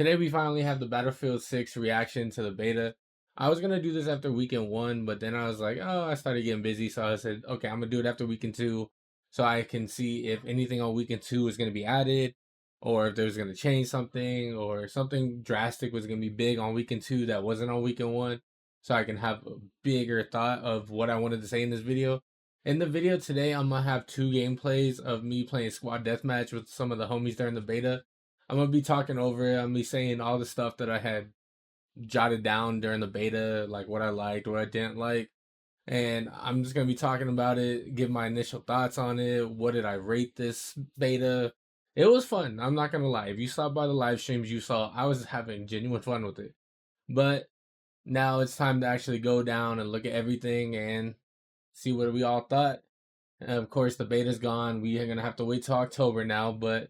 Today we finally have the Battlefield 6 reaction to the beta. I was gonna do this after weekend one, but then I was like, oh, I started getting busy, so I said, okay, I'm gonna do it after weekend two, so I can see if anything on weekend two is gonna be added, or if there's gonna change something, or something drastic was gonna be big on weekend two that wasn't on weekend one, so I can have a bigger thought of what I wanted to say in this video. In the video today, I'm gonna have two gameplays of me playing squad deathmatch with some of the homies during the beta. I'm gonna be talking over it. I'm gonna be saying all the stuff that I had jotted down during the beta, like what I liked, what I didn't like, and I'm just gonna be talking about it, give my initial thoughts on it. What did I rate this beta? It was fun. I'm not gonna lie. If you saw by the live streams, you saw I was having genuine fun with it. But now it's time to actually go down and look at everything and see what we all thought. And of course, the beta's gone. We are gonna have to wait till October now, but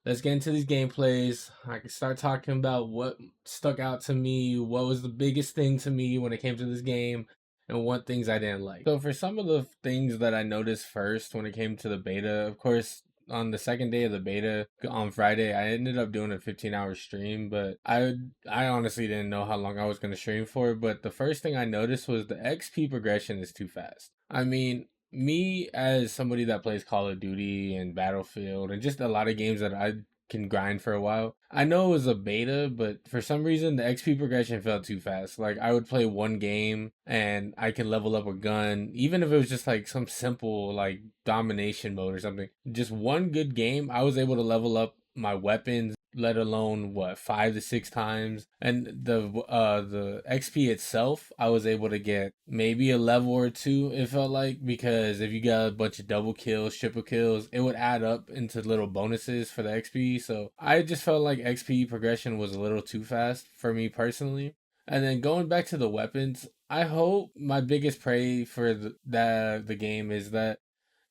let's get into these gameplays. I can start talking about what stuck out to me, what was the biggest thing to me when it came to this game, and what things I didn't like. So for some of the things that I noticed first when it came to the beta, of course, on the second day of the beta on Friday, I ended up doing a 15-hour stream, but I honestly didn't know how long I was going to stream for, but the first thing I noticed was the XP progression is too fast. I mean, me as somebody that plays Call of Duty and Battlefield and just a lot of games that I can grind for a while. I know it was a beta, but for some reason the XP progression felt too fast. Like I would play one game and I can level up a gun, even if it was just like some simple like domination mode or something. Just one good game, I was able to level up my weapons, let alone what 5 to 6 times, and the XP itself I was able to get maybe a level or two, it felt like, because if you got a bunch of double kills, triple kills, it would add up into little bonuses for the XP. So I just felt like XP progression was a little too fast for me personally. And then going back to the weapons, I hope my biggest pray for the game is that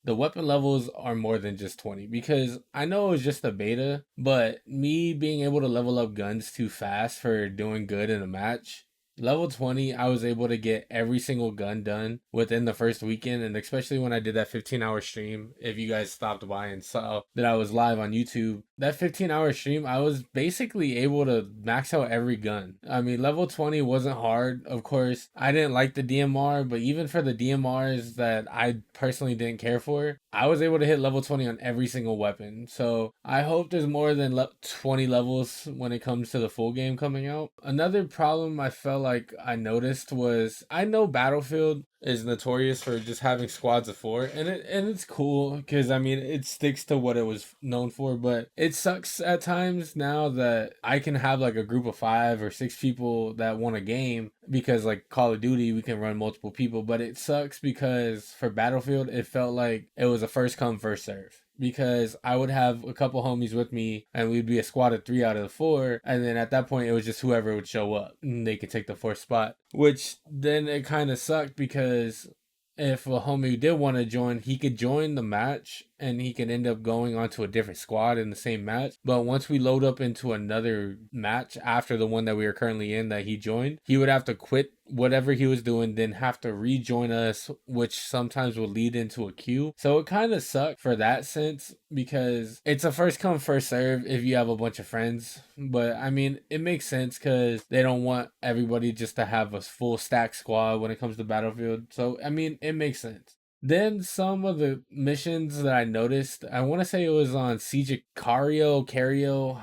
the weapon levels are more than just 20, because I know it's just a beta, but me being able to level up guns too fast for doing good in a match, level 20, I was able to get every single gun done within the first weekend. And especially when I did that 15-hour stream, if you guys stopped by and saw that I was live on YouTube, that 15-hour stream, I was basically able to max out every gun. I mean, level 20 wasn't hard. Of course, I didn't like the DMR, but even for the DMRs that I personally didn't care for, I was able to hit level 20 on every single weapon. So I hope there's more than 20 levels when it comes to the full game coming out. Another problem I felt like I noticed was, I know Battlefield is notorious for just having squads of four, and it's cool because I mean it sticks to what it was known for, but it sucks at times now that I can have like a group of 5 or 6 people that want a game, because like Call of Duty we can run multiple people, but it sucks because for Battlefield it felt like it was a first come first serve, because I would have a couple homies with me and we'd be a squad of 3 out of the 4, and then at that point it was just whoever would show up and they could take the fourth spot, which then it kind of sucked because if a homie did want to join, he could join the match and he could end up going onto a different squad in the same match. But once we load up into another match after the one that we are currently in that he joined, he would have to quit whatever he was doing, then have to rejoin us, which sometimes will lead into a queue. So it kind of sucked for that sense, because it's a first come first serve if you have a bunch of friends. But I mean, it makes sense because they don't want everybody just to have a full stack squad when it comes to Battlefield. So I mean, it makes sense. Then some of the missions that I noticed, I want to say it was on Cario,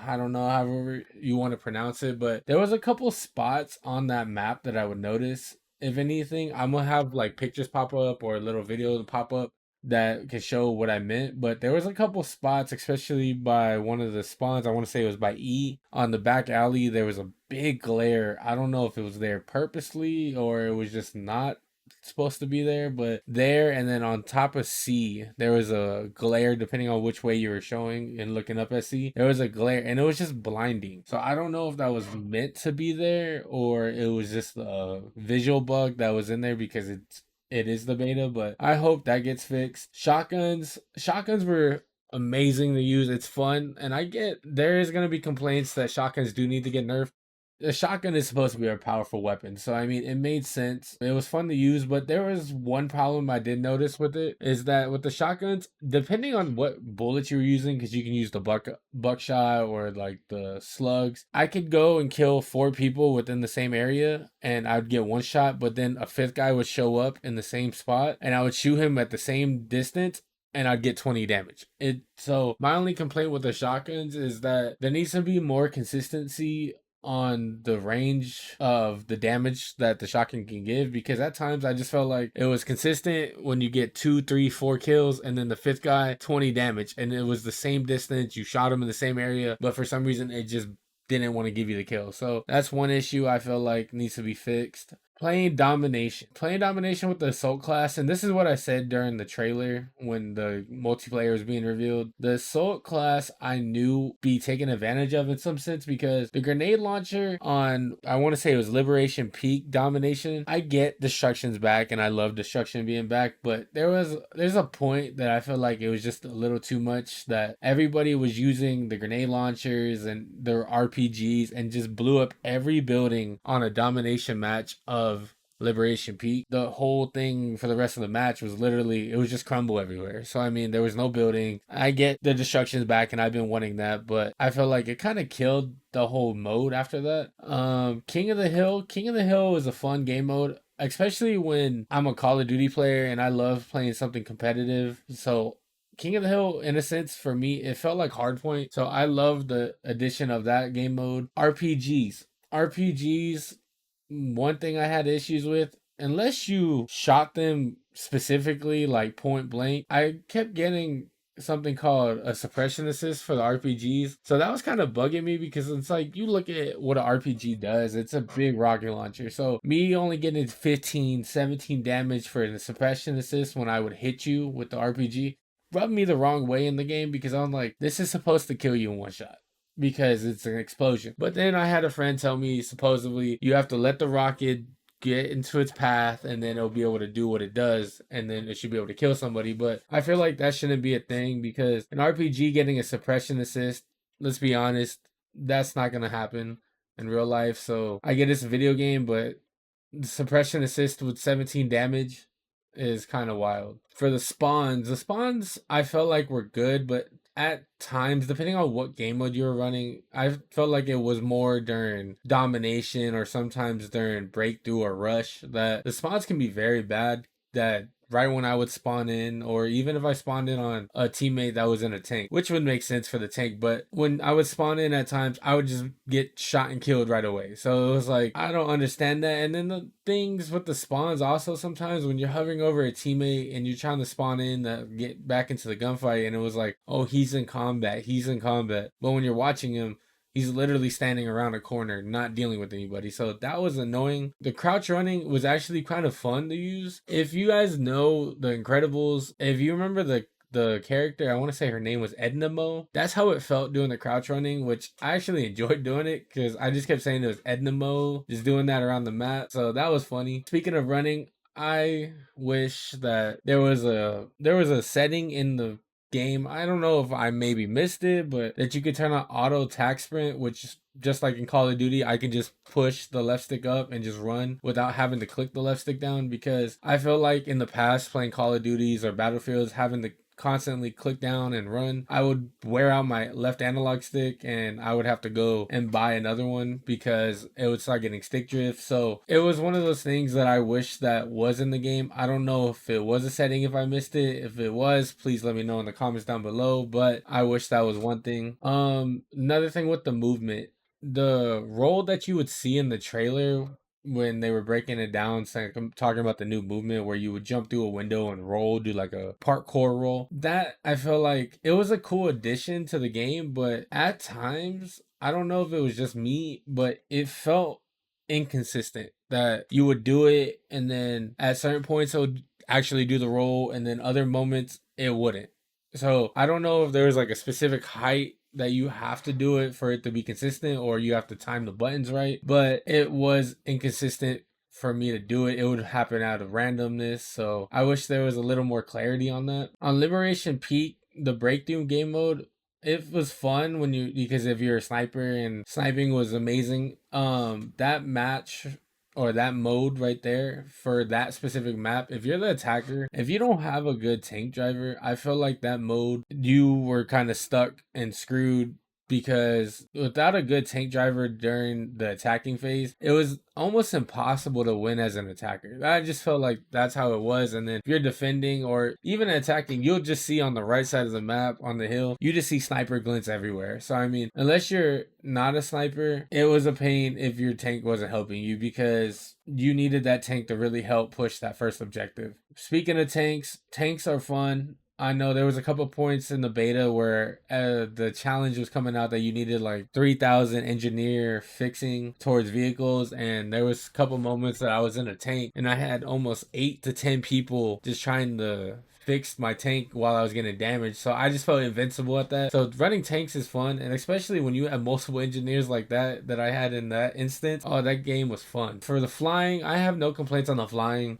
I don't know however you want to pronounce it, but there was a couple spots on that map that I would notice. If anything, I'm gonna have like pictures pop up or little videos pop up that can show what I meant. But there was a couple spots, especially by one of the spawns, I want to say it was by E, on the back alley. There was a big glare. I don't know if it was there purposely or it was just not supposed to be there, but there, and then on top of C there was a glare, depending on which way you were showing and looking up at C, there was a glare and it was just blinding. So I don't know if that was meant to be there or it was just a visual bug that was in there, because it is the beta, but I hope that gets fixed. Shotguns were amazing to use. It's fun, and I get there is going to be complaints that shotguns do need to get nerfed. the shotgun is supposed to be a powerful weapon. So I mean, it made sense. It was fun to use, but there was one problem I did notice with it is that with the shotguns, depending on what bullets you were using, because you can use the buckshot or like the slugs, I could go and kill 4 people within the same area, and I'd get one shot, but then a fifth guy would show up in the same spot, and I would shoot him at the same distance, and I'd get 20 damage. So my only complaint with the shotguns is that there needs to be more consistency on the range of the damage that the shotgun can give, because at times I just felt like it was consistent when you get 2, 3, 4 kills, and then the fifth guy 20 damage, and it was the same distance, you shot him in the same area, but for some reason it just didn't want to give you the kill. So that's one issue I feel like needs to be fixed. Playing domination with the assault class, and this is what I said during the trailer when the multiplayer was being revealed. The assault class I knew be taken advantage of in some sense, because the grenade launcher on, I want to say it was Liberation Peak domination, I get destruction's back and I love destruction being back, but there's a point that I feel like it was just a little too much, that everybody was using the grenade launchers and their RPGs and just blew up every building on a domination match of Liberation Peak. The whole thing for the rest of the match was literally, it was just crumble everywhere. So I mean, there was no building. I get the destruction's back and I've been wanting that, but I feel like it kind of killed the whole mode after that. King of the Hill is a fun game mode, especially when I'm a Call of Duty player and I love playing something competitive. So King of the Hill, in a sense, for me, it felt like Hardpoint. So I love the addition of that game mode. RPGs, one thing I had issues with, unless you shot them specifically, like point blank, I kept getting something called a suppression assist for the RPGs. So that was kind of bugging me, because it's like, you look at what an RPG does, it's a big rocket launcher. So me only getting 15, 17 damage for the suppression assist when I would hit you with the RPG rubbed me the wrong way in the game, because I'm like, this is supposed to kill you in one shot because it's an explosion. But then I had a friend tell me supposedly you have to let the rocket get into its path and then it'll be able to do what it does, and then it should be able to kill somebody. But I feel like that shouldn't be a thing, because an RPG getting a suppression assist, let's be honest, that's not going to happen in real life. So I get it's a video game, but the suppression assist with 17 damage is kind of wild. For the spawns I felt like were good, but at times, depending on what game mode you were running, I felt like it was more during domination or sometimes during breakthrough or rush that the spawns can be very bad. That right when I would spawn in, or even if I spawned in on a teammate that was in a tank, which would make sense for the tank, but when I would spawn in at times, I would just get shot and killed right away. So it was like, I don't understand that. And then the things with the spawns also, sometimes when you're hovering over a teammate and you're trying to spawn in to get back into the gunfight, and it was like, oh, he's in combat. But when you're watching him, he's literally standing around a corner, not dealing with anybody. So that was annoying. The crouch running was actually kind of fun to use. If you guys know The Incredibles, if you remember the character, I want to say her name was Edna Mo. That's how it felt doing the crouch running, which I actually enjoyed doing it, because I just kept saying it was Edna Mo, just doing that around the map. So that was funny. Speaking of running, I wish that there was a setting in the game. I don't know if I maybe missed it, but that you could turn on auto attack sprint, which just like in Call of Duty, I can just push the left stick up and just run without having to click the left stick down, because I feel like in the past playing Call of Duties or Battlefields, having to constantly click down and run, I would wear out my left analog stick and I would have to go and buy another one because it would start getting stick drift. So it was one of those things that I wish that was in the game. I don't know if it was a setting, if I missed it. If it was, please let me know in the comments down below, but I wish that was one thing. Another thing with the movement, the role that you would see in the trailer when they were breaking it down, saying, I'm talking about the new movement where you would jump through a window and roll, do like a parkour roll. That, I feel like it was a cool addition to the game, but at times, I don't know if it was just me, but it felt inconsistent that you would do it and then at certain points it would actually do the roll, and then other moments it wouldn't. So I don't know if there was like a specific height that you have to do it for it to be consistent, or you have to time the buttons right, but it was inconsistent for me to do it. It would happen out of randomness. So I wish there was a little more clarity on that. On Liberation Peak, the breakthrough game mode, it was fun when you, because if you're a sniper and sniping was amazing. That match or that mode right there for that specific map, if you're the attacker, if you don't have a good tank driver, I feel like that mode you were kind of stuck and screwed, because without a good tank driver during the attacking phase, it was almost impossible to win as an attacker. I just felt like that's how it was. And then if you're defending or even attacking, you'll just see on the right side of the map on the hill, you just see sniper glints everywhere. So I mean, unless you're not a sniper, it was a pain if your tank wasn't helping you, because you needed that tank to really help push that first objective. Speaking of tanks, tanks are fun. I know there was a couple points in the beta where the challenge was coming out that you needed like 3,000 engineer fixing towards vehicles, and there was a couple moments that I was in a tank and I had almost 8 to 10 people just trying to fix my tank while I was getting damaged. So I just felt invincible at that. So running tanks is fun, and especially when you have multiple engineers like that I had in that instance. Oh, that game was fun. For the flying, I have no complaints on the flying,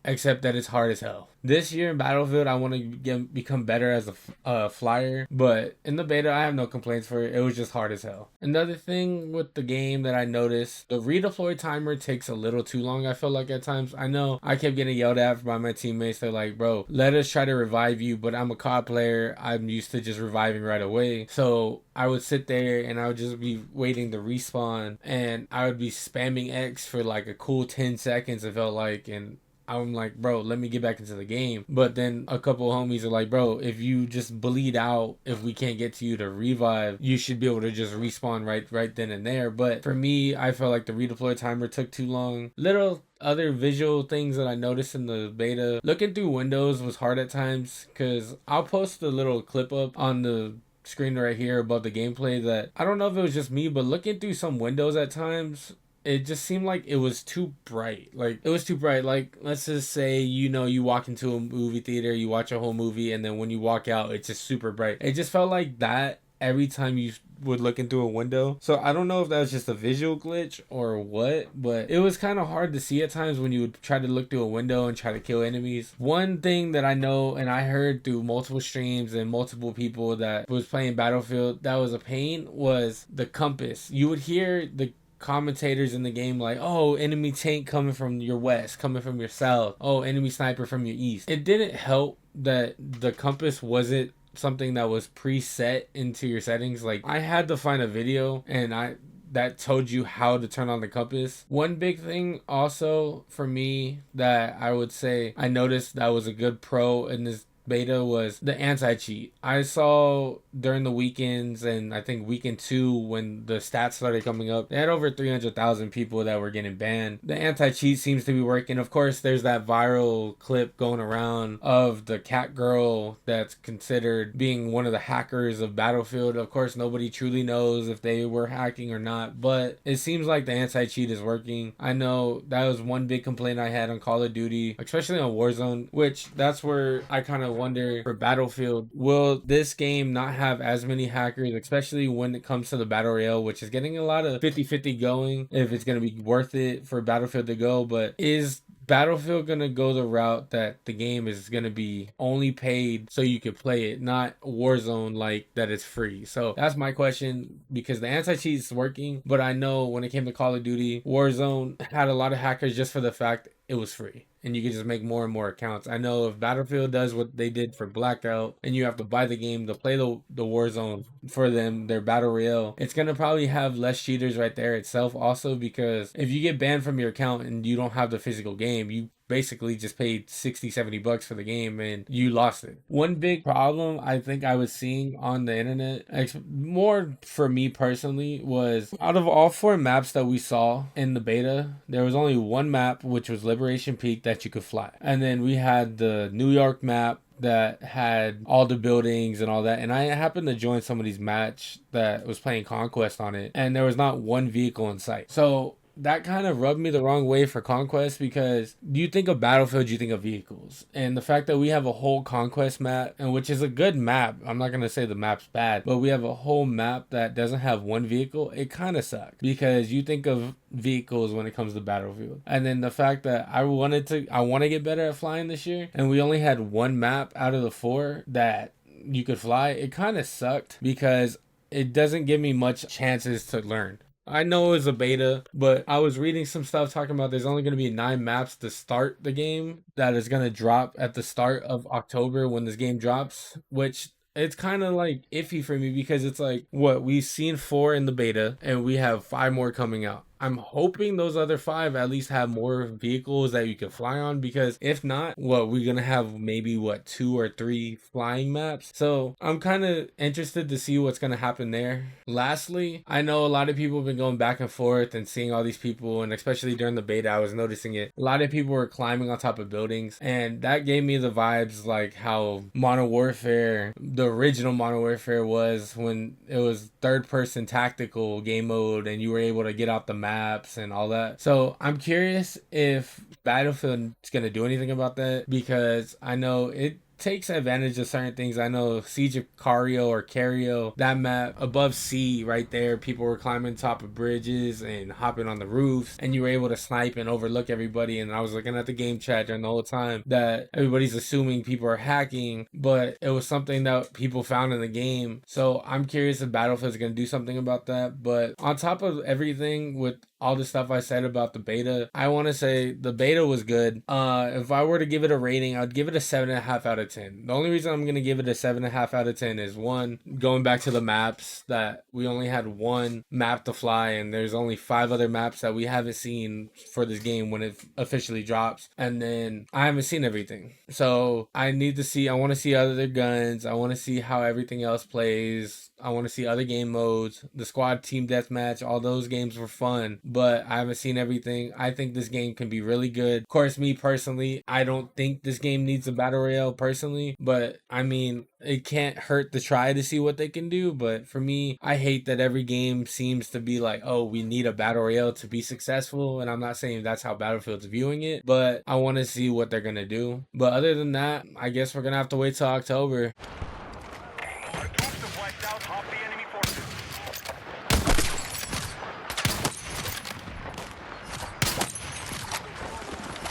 except that it's hard as hell. This year in Battlefield, I want to become better as a flyer, but in the beta, I have no complaints for it. It was just hard as hell. Another thing with the game that I noticed, the redeploy timer takes a little too long, I feel like at times. I know I kept getting yelled at by my teammates. They're like, bro, let us try to revive you, but I'm a COD player. I'm used to just reviving right away. So I would sit there and I would just be waiting to respawn, and I would be spamming X for like a cool 10 seconds, it felt like, and I'm like, bro, let me get back into the game. But then a couple of homies are like, bro, if you just bleed out, if we can't get to you to revive, you should be able to just respawn right then and there. But for me, I felt like the redeploy timer took too long. Little other visual things that I noticed in the beta, looking through windows was hard at times, because I'll post a little clip up on the screen right here above the gameplay that I don't know if it was just me, but looking through some windows at times, it just seemed like it was too bright. Like, it was too bright. Like, let's just say, you walk into a movie theater, you watch a whole movie, and then when you walk out, it's just super bright. It just felt like that every time you would look into a window. So I don't know if that was just a visual glitch or what, but it was kind of hard to see at times when you would try to look through a window and try to kill enemies. One thing that I know and I heard through multiple streams and multiple people that was playing Battlefield that was a pain was the compass. You would hear the commentators in the game like, oh, enemy tank coming from your west, coming from your south, oh, enemy sniper from your east. It didn't help that the compass wasn't something that was preset into your settings. Like, I had to find a video and that told you how to turn on the compass. One big thing also for me that I would say I noticed that was a good pro in this beta was the anti-cheat. I saw during the weekends, and I think weekend 2 when the stats started coming up, they had over 300,000 people that were getting banned. The anti-cheat seems to be working. Of course, there's that viral clip going around of the cat girl that's considered being one of the hackers of Battlefield. Of course, nobody truly knows if they were hacking or not, but it seems like the anti-cheat is working. I know that was one big complaint I had on Call of Duty, especially on Warzone, which that's where I kind of wonder for Battlefield, will this game not have as many hackers, especially when it comes to the Battle Royale, which is getting a lot of 50-50 going, if it's going to be worth it for Battlefield to go. But is Battlefield gonna go the route that the game is gonna be only paid so you can play it, not Warzone like that it's free? So that's my question, because the anti-cheat is working, but I know when it came to Call of Duty, Warzone had a lot of hackers just for the fact it was free and you can just make more and more accounts. I know if Battlefield does what they did for Blackout and you have to buy the game to play the Warzone for them, their Battle Royale, it's going to probably have less cheaters right there itself also, because if you get banned from your account and you don't have the physical game, you basically just paid 60-70 bucks for the game and you lost it. One big problem I think I was seeing on the internet, more for me personally, was out of all 4 maps that we saw in the beta, there was only one map, which was Liberation Peak, that you could fly. And then we had the New York map that had all the buildings and all that, and I happened to join somebody's match that was playing Conquest on it, and there was not one vehicle in sight. So that kind of rubbed me the wrong way for Conquest, because you think of Battlefield, you think of vehicles. And the fact that we have a whole Conquest map, and which is a good map, I'm not going to say the map's bad, but we have a whole map that doesn't have one vehicle, it kind of sucks, because you think of vehicles when it comes to Battlefield. And then the fact that I want to get better at flying this year, and we only had one map out of the 4 that you could fly, it kind of sucked because it doesn't give me much chances to learn. I know it was a beta, but I was reading some stuff talking about there's only going to be 9 maps to start the game that is going to drop at the start of October when this game drops, which it's kind of like iffy for me because it's like what we've seen 4 in the beta and we have 5 more coming out. I'm hoping those other 5 at least have more vehicles that you can fly on, because if not, what, we're gonna have maybe what 2 or 3 flying maps. So I'm kind of interested to see what's gonna happen there. Lastly, I know a lot of people have been going back and forth and seeing all these people, and especially during the beta, I was noticing it. A lot of people were climbing on top of buildings, and that gave me the vibes like how Modern Warfare, the original Modern Warfare, was when it was third person tactical game mode and you were able to get out the maps and all that. So I'm curious if Battlefield is going to do anything about that, because I know it takes advantage of certain things. I know Siege of Cario or Cario, that map above sea right there, people were climbing top of bridges and hopping on the roofs, and you were able to snipe and overlook everybody. And I was looking at the game chat during the whole time that everybody's assuming people are hacking, but it was something that people found in the game. So I'm curious if Battlefield's going to do something about that. But on top of everything, with all the stuff I said about the beta, I want to say the beta was good. If I were to give it a rating, I'd give it a 7.5 out of 10. The only reason I'm going to give it a 7.5 out of 10 is, one, going back to the maps, that we only had 1 map to fly, and there's only 5 other maps that we haven't seen for this game when it officially drops. And then I haven't seen everything. So I want to see other guns. I want to see how everything else plays. I want to see other game modes. The squad team deathmatch, all those games were fun, but I haven't seen everything. I think this game can be really good. Of course, me personally, I don't think this game needs a battle royale personally, but I mean, it can't hurt to try to see what they can do. But for me, I hate that every game seems to be like, oh, we need a battle royale to be successful. And I'm not saying that's how Battlefield's viewing it, but I want to see what they're going to do. But other than that, I guess we're going to have to wait till October.